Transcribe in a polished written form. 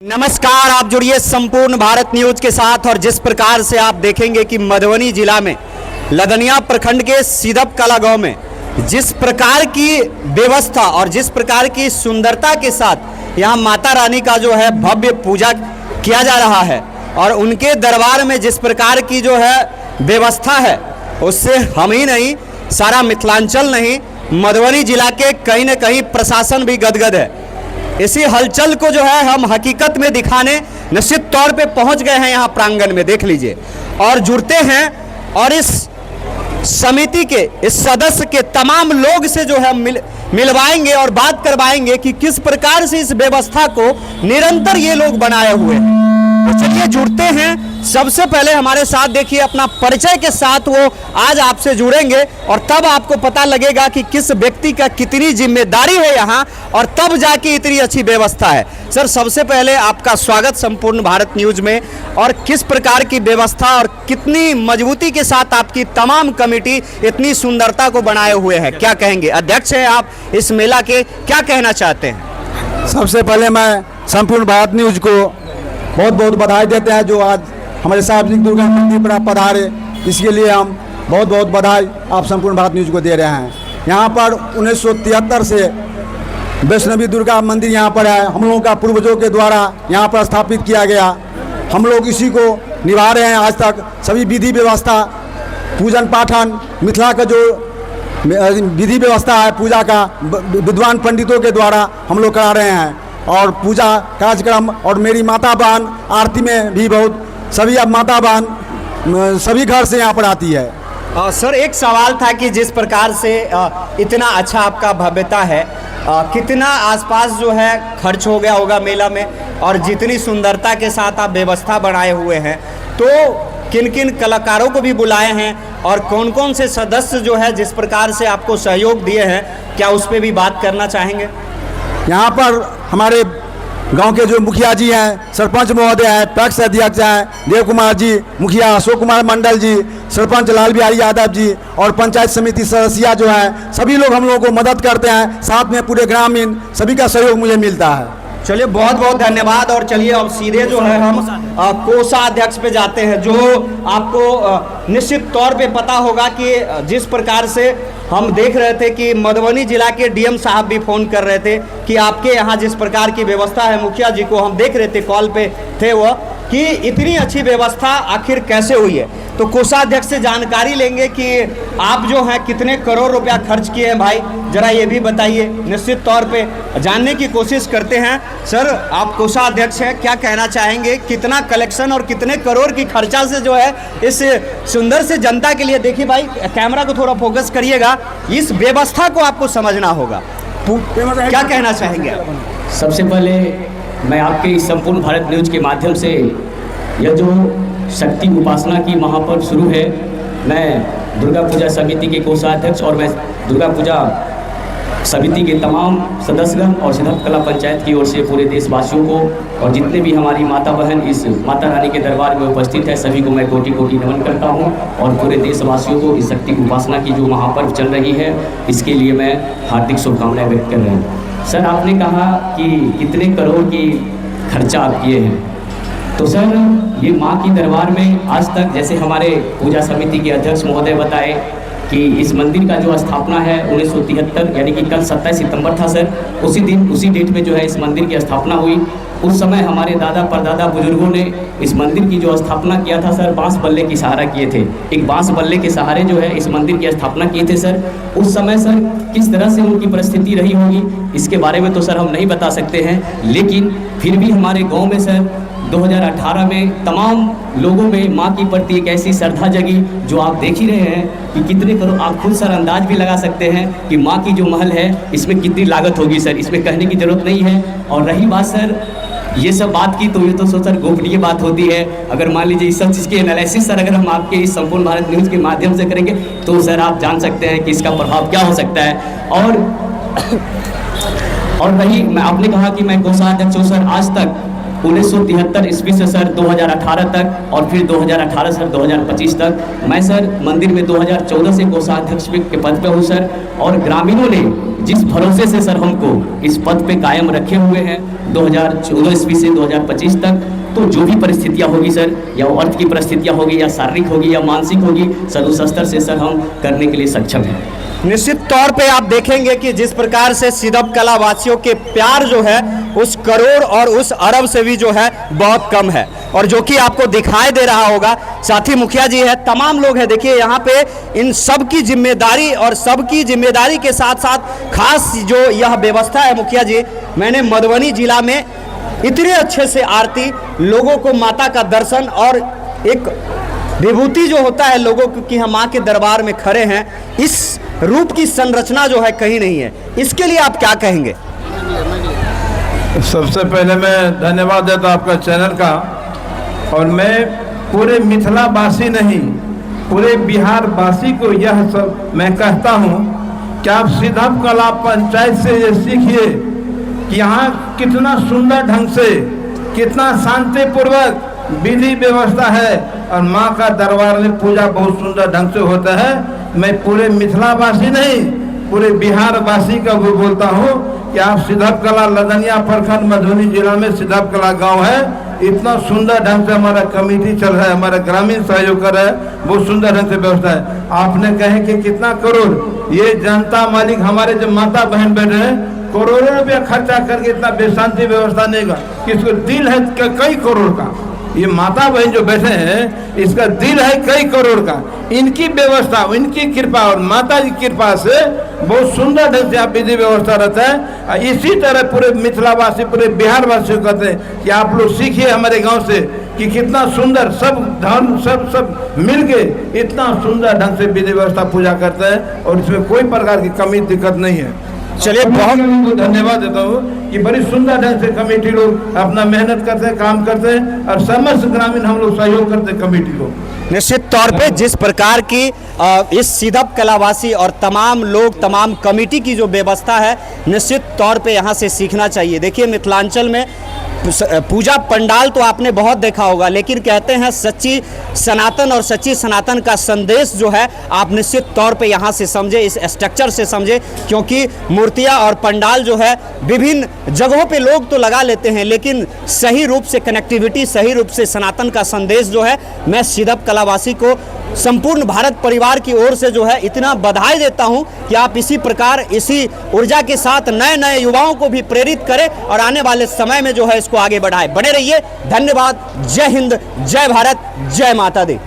नमस्कार, आप जुड़िए संपूर्ण भारत न्यूज के साथ। और जिस प्रकार से आप देखेंगे कि मधुबनी जिला में लदनिया प्रखंड के सिदप कला गांव में जिस प्रकार की व्यवस्था और जिस प्रकार की सुंदरता के साथ यहाँ माता रानी का जो है भव्य पूजा किया जा रहा है और उनके दरबार में जिस प्रकार की जो है व्यवस्था है, उससे हम ही नहीं, सारा मिथिलांचल नहीं, मधुबनी जिला के कहीं न कहीं प्रशासन भी गदगद है। इसी हलचल को जो है हम हकीकत में दिखाने निश्चित तौर पे पहुंच गए हैं यहाँ प्रांगण में, देख लीजिए, और जुड़ते हैं और इस समिति के इस सदस्य के तमाम लोग से जो है मिलवाएंगे और बात करवाएंगे कि किस प्रकार से इस व्यवस्था को निरंतर ये लोग बनाए हुए हैं। तो चलिए जुड़ते हैं। सबसे पहले हमारे साथ देखिए, अपना परिचय के साथ वो आज आपसे जुड़ेंगे और तब आपको पता लगेगा कि किस व्यक्ति का कितनी जिम्मेदारी है यहाँ और तब जाके इतनी अच्छी व्यवस्था है। सर, सबसे पहले आपका स्वागत संपूर्ण भारत न्यूज में। और किस प्रकार की व्यवस्था और कितनी मजबूती के साथ आपकी तमाम कमेटी इतनी सुंदरता को बनाए हुए है, क्या कहेंगे? अध्यक्ष हैं आप इस मेला के, क्या कहना चाहते हैं? सबसे पहले मैं संपूर्ण भारत न्यूज को बहुत बहुत बधाई देते हैं जो आज हमारे सार्वजनिक दुर्गा मंदिर पर आप पधारे, इसके लिए हम बहुत बहुत बधाई आप संपूर्ण भारत न्यूज को दे रहे हैं। यहाँ पर 1973 से वैष्णवी दुर्गा मंदिर यहाँ पर है, हम लोगों का पूर्वजों के द्वारा यहाँ पर स्थापित किया गया। हम लोग इसी को निभा रहे हैं आज तक। सभी विधि व्यवस्था, पूजन पाठन, मिथिला का जो विधि व्यवस्था है पूजा का, विद्वान पंडितों के द्वारा हम लोग करा रहे हैं। और पूजा कार्यक्रम और मेरी माता बहन आरती में भी बहुत सभी अब माता बहन सभी घर से यहाँ पर आती है। सर, एक सवाल था कि जिस प्रकार से इतना अच्छा आपका भव्यता है, कितना आसपास जो है खर्च हो गया होगा मेला में, और जितनी सुंदरता के साथ आप व्यवस्था बनाए हुए हैं, तो किन किन कलाकारों को भी बुलाए हैं और कौन कौन से सदस्य जो है जिस प्रकार से आपको सहयोग दिए हैं, क्या उस पर भी बात करना चाहेंगे? यहाँ पर हमारे गांव के जो मुखिया जी हैं, सरपंच महोदय हैं, पैक्स अध्यक्ष हैं देव कुमार जी, मुखिया अशोक कुमार मंडल जी, सरपंच लाल बिहारी यादव जी और पंचायत समिति सदस्य जो हैं, सभी लोग हम लोगों को मदद करते हैं। साथ में पूरे ग्रामीण सभी का सहयोग मुझे मिलता है। चलिए, बहुत बहुत धन्यवाद। और चलिए अब सीधे जो है हम कोषाध्यक्ष पे जाते हैं, जो आपको निश्चित तौर पे पता होगा कि जिस प्रकार से हम देख रहे थे कि मधुबनी जिला के डीएम साहब भी फ़ोन कर रहे थे कि आपके यहाँ जिस प्रकार की व्यवस्था है, मुखिया जी को हम देख रहे थे, कॉल पे थे वो, कि इतनी अच्छी व्यवस्था आखिर कैसे हुई है। तो कोषाध्यक्ष से जानकारी लेंगे कि आप जो हैं कितने करोड़ रुपया खर्च किए हैं भाई, जरा ये भी बताइए। निश्चित तौर पे जानने की कोशिश करते हैं। सर, आप कोषाध्यक्ष हैं, क्या कहना चाहेंगे? कितना कलेक्शन और कितने करोड़ की खर्चा से जो है इस सुंदर से जनता के लिए, देखिए भाई कैमरा को थोड़ा फोकस करिएगा, इस व्यवस्था को आपको समझना होगा, क्या कहना चाहेंगे? सबसे पहले मैं आपके इस संपूर्ण भारत न्यूज के माध्यम से यह जो शक्ति उपासना की महापर्व शुरू है, मैं दुर्गा पूजा समिति के कोषाध्यक्ष और मैं दुर्गा पूजा समिति के तमाम सदस्यगण और सिद्धप कला पंचायत की ओर से पूरे देशवासियों को और जितने भी हमारी माता बहन इस माता रानी के दरबार में उपस्थित है, सभी को मैं कोटि कोटि नमन करता हूं। और पूरे देशवासियों को इस शक्ति उपासना की जो महापर्व चल रही है, इसके लिए मैं हार्दिक शुभकामनाएं व्यक्त कर रहा हूँ। सर, आपने कहा कि कितने करोड़ की खर्चा आप किए हैं, तो सर ये माँ की दरबार में आज तक, जैसे हमारे पूजा समिति के अध्यक्ष महोदय बताए कि इस मंदिर का जो स्थापना है 1973, यानी कि कल 27 सितंबर था सर, उसी दिन उसी डेट में जो है इस मंदिर की स्थापना हुई। उस समय हमारे दादा परदादा बुजुर्गों ने इस मंदिर की जो स्थापना किया था सर, बांस बल्ले की सहारा किए थे। एक बांस बल्ले के सहारे जो है इस मंदिर की स्थापना किए थे सर। उस समय सर किस तरह से उनकी परिस्थिति रही होगी, इसके बारे में तो सर हम नहीं बता सकते हैं, लेकिन फिर भी हमारे गाँव में सर 2018 में तमाम लोगों में माँ की प्रति एक ऐसी श्रद्धा जगी जो आप देख ही रहे हैं कि कितने करोड़। आप खुद सर अंदाज भी लगा सकते हैं कि माँ की जो महल है इसमें कितनी लागत होगी सर, इसमें कहने की जरूरत नहीं है। और रही बात सर ये सब बात की, तो ये तो सर गोपनीय बात होती है। अगर मान लीजिए इस सब चीज़ की एनालिसिस सर अगर हम आपके इस संपूर्ण भारत न्यूज़ के माध्यम से करेंगे तो सर आप जान सकते हैं कि इसका प्रभाव क्या हो सकता है। और रही मैं आपने कहा कि मैं कोषाध्यक्ष हूँ सर, आज तक 1973 ईस्वी से सर 2018 तक और फिर 2018 सर 2025 तक मैं सर मंदिर में 2014 से कोषाध्यक्ष के पद पे हूँ सर। और ग्रामीणों ने जिस भरोसे से सर हमको इस पद पे कायम रखे हुए हैं, 2014 ईस्वी से 2025 तक। तो जो भी परिस्थितियाँ होगी सर, या वो अर्थ की परिस्थितियाँ होगी, या शारीरिक होगी, या मानसिक होगी सर, उस स्तर से सर हम करने के लिए सक्षम हैं। निश्चित तौर पे आप देखेंगे कि जिस प्रकार से सिदप कला वासियों के प्यार जो है उस करोड़ और उस अरब से भी जो है बहुत कम है, और जो कि आपको दिखाई दे रहा होगा। साथी मुखिया जी है, तमाम लोग हैं, देखिए यहाँ पे इन सब की जिम्मेदारी और सबकी जिम्मेदारी के साथ साथ खास जो यह व्यवस्था है मुखिया जी, मैंने मधुबनी जिला में इतने अच्छे से आरती, लोगों को माता का दर्शन और एक विभूति जो होता है लोगों को कि हम माँ के दरबार में खड़े हैं, इस रूप की संरचना जो है कहीं नहीं है। इसके लिए आप क्या कहेंगे? सबसे पहले मैं धन्यवाद देता आपका चैनल का, और मैं पूरे मिथिला वासी नहीं, पूरे बिहार वासी को यह सब मैं कहता हूँ कि आप सिदप कला पंचायत से ये सीखिए कि यहाँ कितना सुंदर ढंग से, कितना शांतिपूर्वक विधि व्यवस्था है, और माँ का दरबार में पूजा बहुत सुंदर ढंग से होता है। मैं पूरे मिथिला वासी नहीं, पूरे बिहार वासी का भी बोलता हूँ कि आप सिदप कला लदनिया प्रखंड मधुबनी जिला में सिदप कला गांव है, इतना सुंदर ढंग से हमारा कमेटी चल रहा है, हमारा ग्रामीण सहयोग कर रहा है, बहुत सुंदर ढंग से व्यवस्था है। आपने कहे कि कितना करोड़, ये जनता मालिक हमारे जो माता बहन बैठे हैं, करोड़ों रुपया खर्चा करके इतना बेशांति व्यवस्था नहीं का, किसको दिल है कई करोड़ का, ये माता बहन जो बैठे हैं इसका दिल है कई करोड़ का। इनकी व्यवस्था, इनकी कृपा और माता की कृपा से बहुत सुंदर ढंग से आप विधि व्यवस्था रहता है। इसी तरह पूरे मिथिलावासी, पूरे बिहार वासी कहते हैं कि आप लोग सीखिए हमारे गांव से कि कितना सुंदर सब धर्म सब मिल के इतना सुंदर ढंग से विधि व्यवस्था पूजा करते हैं, और इसमें कोई प्रकार की कमी दिक्कत नहीं है। चलिए बहुत धन्यवाद देता हूँ कि बड़ी सुंदर ढंग से कमेटी लोग अपना मेहनत करते हैं, काम करते हैं, और समस्त ग्रामीण हम लोग सहयोग करते हैं कमेटी को। निश्चित तौर पे जिस प्रकार की इस सिदप कलावासी और तमाम लोग, तमाम कमेटी की जो व्यवस्था है, निश्चित तौर पे यहाँ से सीखना चाहिए। देखिए मिथिलांचल में पूजा पंडाल तो आपने बहुत देखा होगा, लेकिन कहते हैं सच्ची सनातन और सच्ची सनातन का संदेश जो है आप निश्चित तौर पे यहाँ से समझे, इस स्ट्रक्चर से समझे, क्योंकि मूर्तियाँ और पंडाल जो है विभिन्न जगहों पे लोग तो लगा लेते हैं, लेकिन सही रूप से कनेक्टिविटी, सही रूप से सनातन का संदेश जो है, मैं सिदप कलावासी को संपूर्ण भारत परिवार की ओर से जो है इतना बधाई देता हूं कि आप इसी प्रकार, इसी ऊर्जा के साथ नए नए युवाओं को भी प्रेरित करें और आने वाले समय में जो है इसको आगे बढ़ाएं। बने रहिए, धन्यवाद। जय हिंद, जय भारत, जय माता दी।